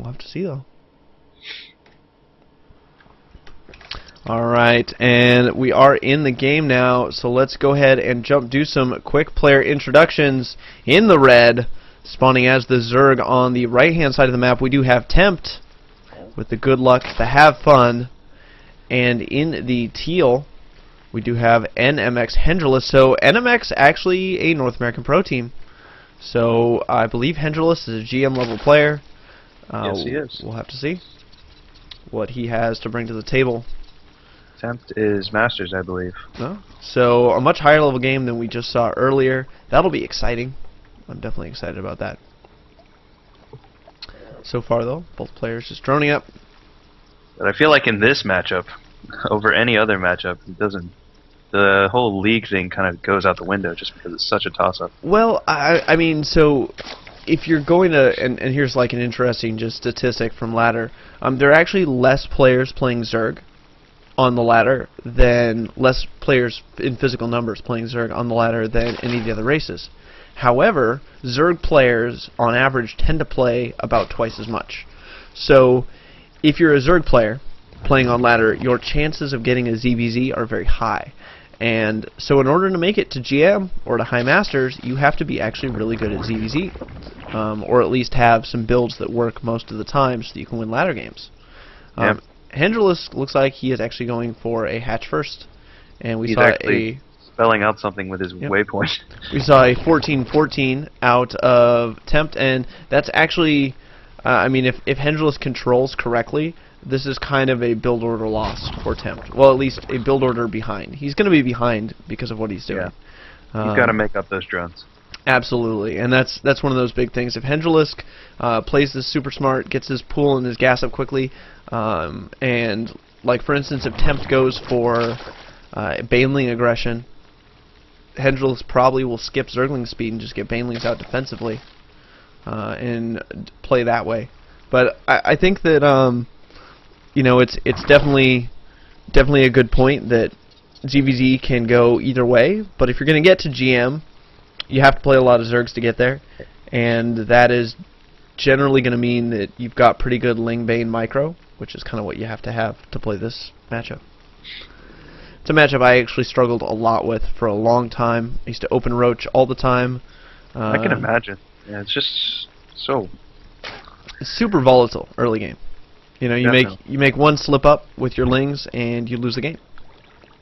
We'll have to see, though. Alright, and we are in the game now, so let's go ahead and do some quick player introductions. In the red, spawning as the Zerg on the right-hand side of the map, we do have Tempt, with the good luck to have fun. And in the teal, we do have NMxhendralsk. So NMx actually a North American pro team. So I believe Hendralsk is a GM level player. Yes, he is. We'll have to see what he has to bring to the table. Tempt is Masters, I believe. No? So a much higher level game than we just saw earlier. That'll be exciting. I'm definitely excited about that. So far, though, both players just droning up. But I feel like in this matchup, over any other matchup, it doesn't. The whole league thing kind of goes out the window just because it's such a toss-up. Well, I mean, so if you're going to, and here's like an interesting just statistic from ladder, there are actually less players playing Zerg on the ladder than less players in physical numbers playing Zerg on the ladder than any of the other races. However, Zerg players on average tend to play about twice as much. So if you're a Zerg player playing on ladder, your chances of getting a ZBZ are very high. And so in order to make it to GM or to High Masters, you have to be actually really good at ZBZ. Or at least have some builds that work most of the time so that you can win ladder games. Yep. Hendralsk looks like he is actually going for a hatch first. And we He's saw actually spelling out something with his waypoint. We saw a 14-14 out of Tempt, and that's actually, I mean, if Hendralsk controls correctly, this is kind of a build order loss for Tempt. Well, at least a build order behind. He's going to be behind because of what he's doing. Yeah. He's got to make up those drones. Absolutely, and that's one of those big things. If Hendralsk plays this super smart, gets his pool and his gas up quickly, and like for instance, if Tempt goes for Baneling aggression, Hendralsk probably will skip Zergling speed and just get Banelings out defensively and play that way. But I think that you know, it's definitely a good point that ZVZ can go either way. But if you're going to get to GM, you have to play a lot of Zergs to get there, and that is generally going to mean that you've got pretty good Ling Bane micro, which is kind of what you have to play this matchup. It's a matchup I actually struggled a lot with for a long time. I used to open Roach all the time. I can imagine. Yeah, it's just so. It's super volatile early game. You know, you make one slip up with your Lings and you lose the game.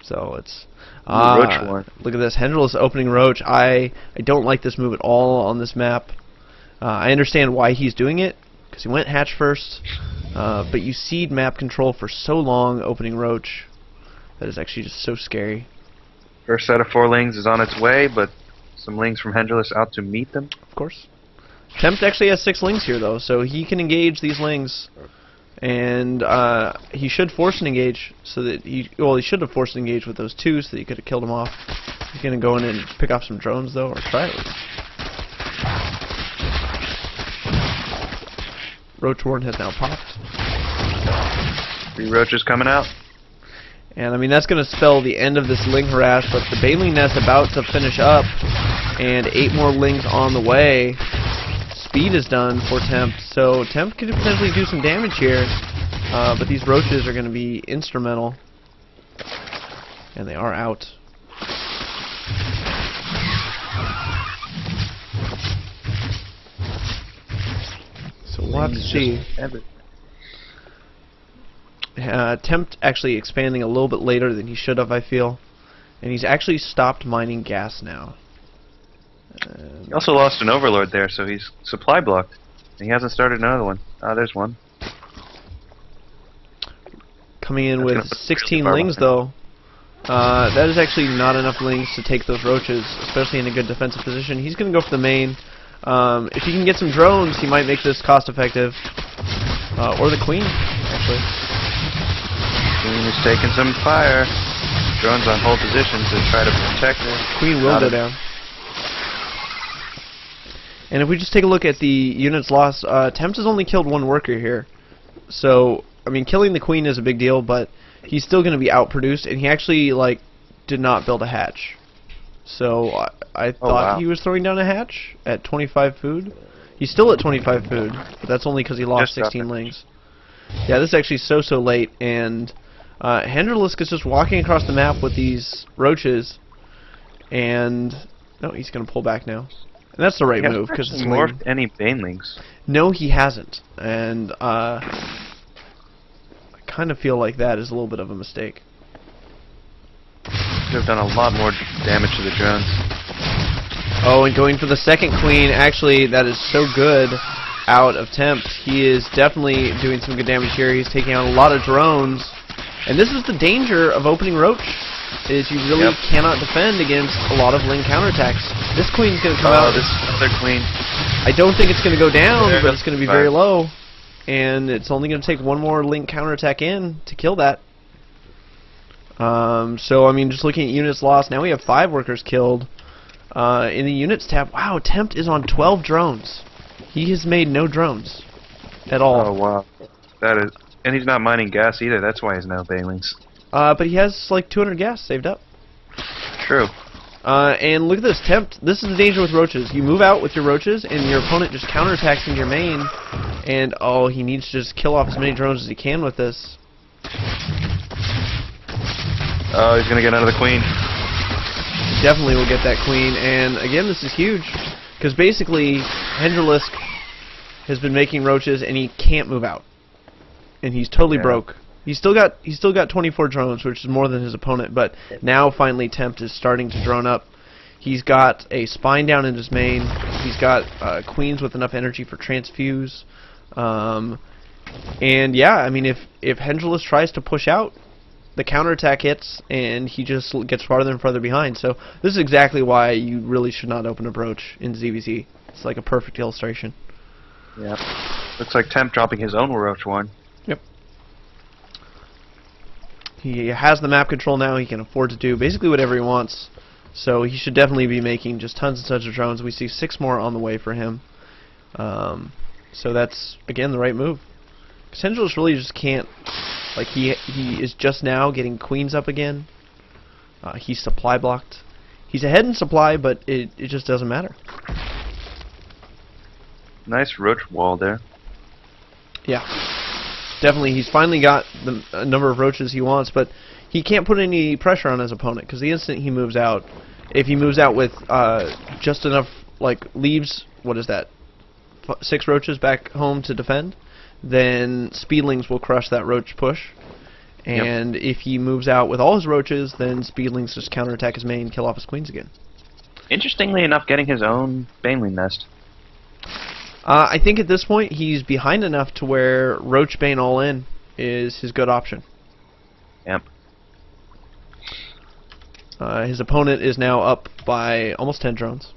So it's look at this, Hendralsk opening Roach. I don't like this move at all on this map. I understand why he's doing it because he went hatch first, but you cede map control for so long opening Roach. That is actually just so scary. First set of 4 Lings is on its way, but some Lings from Hendralsk out to meet them. Of course. Tempt actually has 6 Lings here, though, so he can engage these Lings. And he should force an engage, so that he should have forced an engage with those 2, so that he could have killed him off. He's going to go in and pick off some drones, though, or try it. Roach Warden has now popped. 3 Roaches coming out. And I mean, that's going to spell the end of this Ling harass, but the Baneling nest about to finish up, and 8 more Lings on the way. Speed is done for Tempt, so Tempt could potentially do some damage here, but these Roaches are going to be instrumental, and they are out. So we'll have to see. Tempt actually expanding a little bit later than he should have, I feel. And he's actually stopped mining gas now. He also lost an Overlord there, so he's supply blocked. He hasn't started another one. Ah, there's one. Coming in with 16 Lings, though. That is actually not enough Lings to take those Roaches, especially in a good defensive position. He's going to go for the main. If he can get some drones, he might make this cost-effective. Or the Queen, actually. Queen is taking some fire. Drones on hold position to try to protect her. Queen will go down. And if we just take a look at the units lost, Tempt has only killed 1 worker here. So, I mean, killing the Queen is a big deal, but he's still going to be outproduced, and he actually, like, did not build a hatch. So, I thought he was throwing down a hatch at 25 food. He's still at 25 food, but that's only because he lost Just dropped 16 it. lings. Yeah, this is actually so late, and NMxhendralsk is just walking across the map with these roaches, and no, he's going to pull back now. And that's the right He move, hasn't because it's actually ling. morphed any banelings. No, he hasn't, and I kind of feel like that is a little bit of a mistake. Could have done a lot more damage to the drones. Oh, and going for the second queen, actually, that is so good out of Tempt. He is definitely doing some good damage here. He's taking out a lot of drones. And this is the danger of opening Roach, is you really cannot defend against a lot of Ling counterattacks. This queen's going to come out. This other queen. I don't think it's going to go down, There but goes it's going to be fire. very low. And it's only going to take one more Ling counterattack in to kill that. So, I mean, just looking at units lost, now we have 5 workers killed. In the units tab, wow, Tempt is on 12 drones. He has made no drones at all. Oh wow, that is, and he's not mining gas either. That's why he's no banelings. But he has like 200 gas saved up. True. And look at this, Tempt. This is the danger with roaches. You move out with your roaches, and your opponent just counterattacks into your main. And oh, he needs to just kill off as many drones as he can with this. Oh, he's gonna get another queen. Definitely will get that queen. And again, this is huge, because basically NMxhendralsk has been making roaches, and he can't move out, and he's totally broke. He's still got 24 drones, which is more than his opponent. But now finally, Tempt is starting to drone up. He's got a spine down in his main. He's got queens with enough energy for transfuse. And yeah, I mean, if NMxhendralsk tries to push out, the counterattack hits, and he just gets farther and farther behind. So this is exactly why you really should not open a Broach in ZVZ. It's like a perfect illustration. Yep. Looks like Tempt dropping his own Roach one. Yep. He has the map control now. He can afford to do basically whatever he wants. So he should definitely be making just tons and tons of drones. We see 6 more on the way for him. So that's, again, the right move. NMxhendralsk really just can't. Like, he is just now getting queens up again. He's supply blocked. He's ahead in supply, but it just doesn't matter. Nice Roach wall there. Yeah. Definitely, he's finally got the number of roaches he wants, but he can't put any pressure on his opponent, because the instant he moves out, if he moves out with just enough, like, leaves, what is that, 6 roaches back home to defend, then Speedlings will crush that roach push. And if he moves out with all his roaches, then Speedlings just counterattack his main, kill off his queens again. Interestingly enough, getting his own baneling nest. I think at this point he's behind enough to where Roach Bane all in is his good option. Yep. His opponent is now up by almost 10 drones.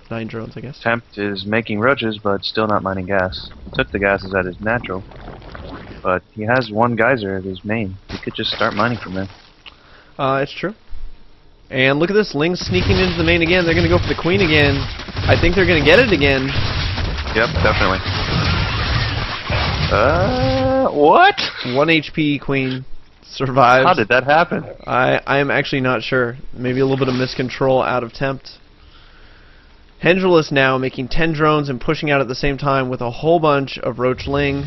9 drones, I guess. Tempt is making roaches, but still not mining gas. He took the gases at his natural, but he has 1 geyser at his main. He could just start mining from there. It's true. And look at this, Ling's sneaking into the main again. They're going to go for the queen again. I think they're going to get it again. Yep, definitely. What? 1 HP queen survives. How did that happen? I am actually not sure. Maybe a little bit of miscontrol out of Tempt. NMxhendralsk now making 10 drones and pushing out at the same time with a whole bunch of Roach Ling.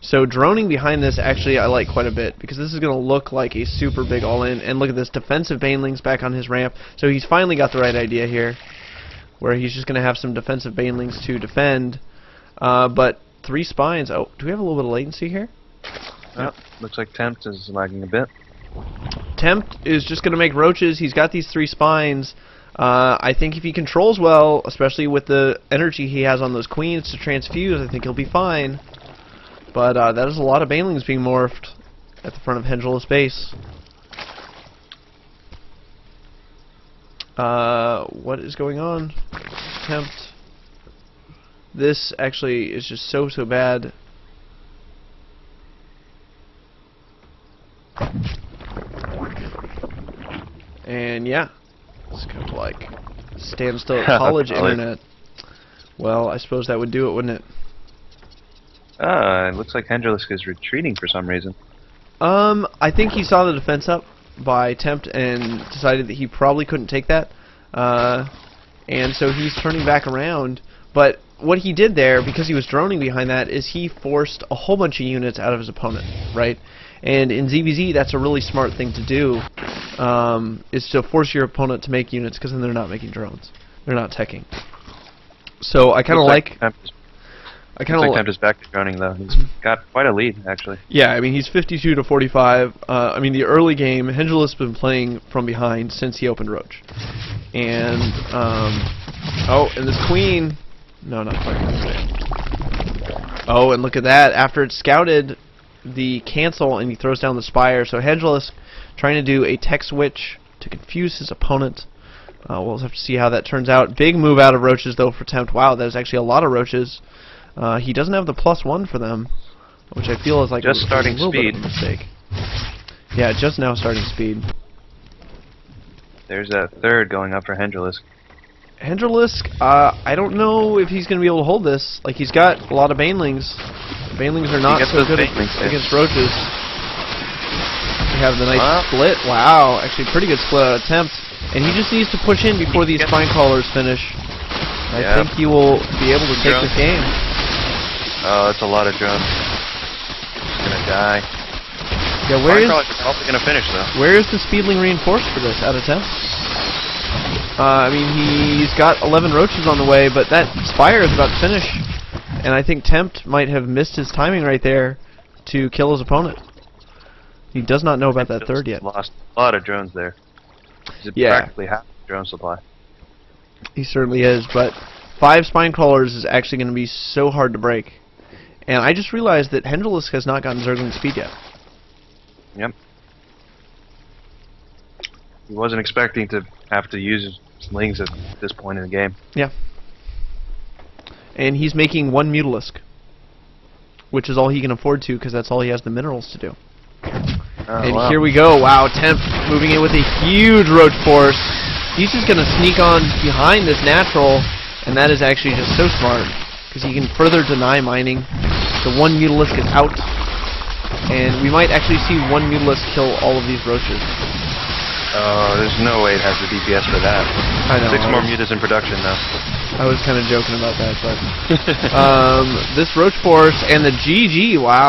So droning behind this actually I like quite a bit, because this is going to look like a super big all-in. And look at this, defensive banelings back on his ramp. So he's finally got the right idea here, where he's just going to have some defensive banelings to defend. But 3 spines. Oh, do we have a little bit of latency here? Yep. Looks like Tempt is lagging a bit. Tempt is just going to make roaches. He's got these 3 spines. I think if he controls well, especially with the energy he has on those queens to transfuse, I think he'll be fine. But that is a lot of banelings being morphed at the front of NMxhendralsk's base. What is going on? Tempt. This actually is just so bad. And yeah. It's kind of like standstill at college internet. Well, I suppose that would do it, wouldn't it? It looks like NMxhendralsk is retreating for some reason. I think he saw the defense up by Tempt and decided that he probably couldn't take that. And so he's turning back around. But what he did there, because he was droning behind that, is he forced a whole bunch of units out of his opponent, right? And in ZVZ, that's a really smart thing to do, is to force your opponent to make units, because then they're not making drones. They're not teching. So I kind of like... I kind of like Tempt is back to droning, though. He's got quite a lead, actually. Yeah, I mean, he's 52 to 45. I mean, the early game, NMxhendralsk's been playing from behind since he opened Roach. And, oh, and this queen... No, not quite. Oh, and look at that. After it's scouted, the cancel, and he throws down the Spire. So NMxhendralsk trying to do a tech switch to confuse his opponent. We'll have to see how that turns out. Big move out of Roaches, though, for Tempt. Wow, there's actually a lot of Roaches. He doesn't have the +1 for them, which I feel is like just starting a little speed. bit of a mistake. Yeah, just now starting speed. There's that third going up for NMxhendralsk. NMxhendralsk, I don't know if he's going to be able to hold this. Like, he's got a lot of Banelings. Banelings are not so good against Roaches. We have the nice split. Wow, actually pretty good split out of Tempt. And he just needs to push in before these Spine Crawlers finish. I think he will be able to take this game. Oh, that's a lot of drones. He's gonna die. Yeah, where is... probably gonna finish, though. Where is the Speedling reinforced for this out of Tempt? I mean, he's got 11 Roaches on the way, but that Spire is about to finish. And I think Tempt might have missed his timing right there to kill his opponent. He does not know about that third yet. Lost a lot of drones there. He's practically half the drone supply. He certainly is, but 5 Spine Crawlers is actually going to be so hard to break. And I just realized that NMxhendralsk has not gotten Zergling speed yet. Yep. He wasn't expecting to have to use his slings at this point in the game. Yeah. And he's making 1 Mutalisk, which is all he can afford to, because that's all he has the minerals to do. And here we go. Wow, Tempt moving in with a huge Roach force. He's just going to sneak on behind this natural, and that is actually just so smart, because he can further deny mining. The 1 Mutalisk is out, and we might actually see 1 Mutalisk kill all of these Roaches. Oh, there's no way it has the DPS for that. I know. 6 more mutas in production, though. I was kind of joking about that, but... this Roach force and the GG, wow.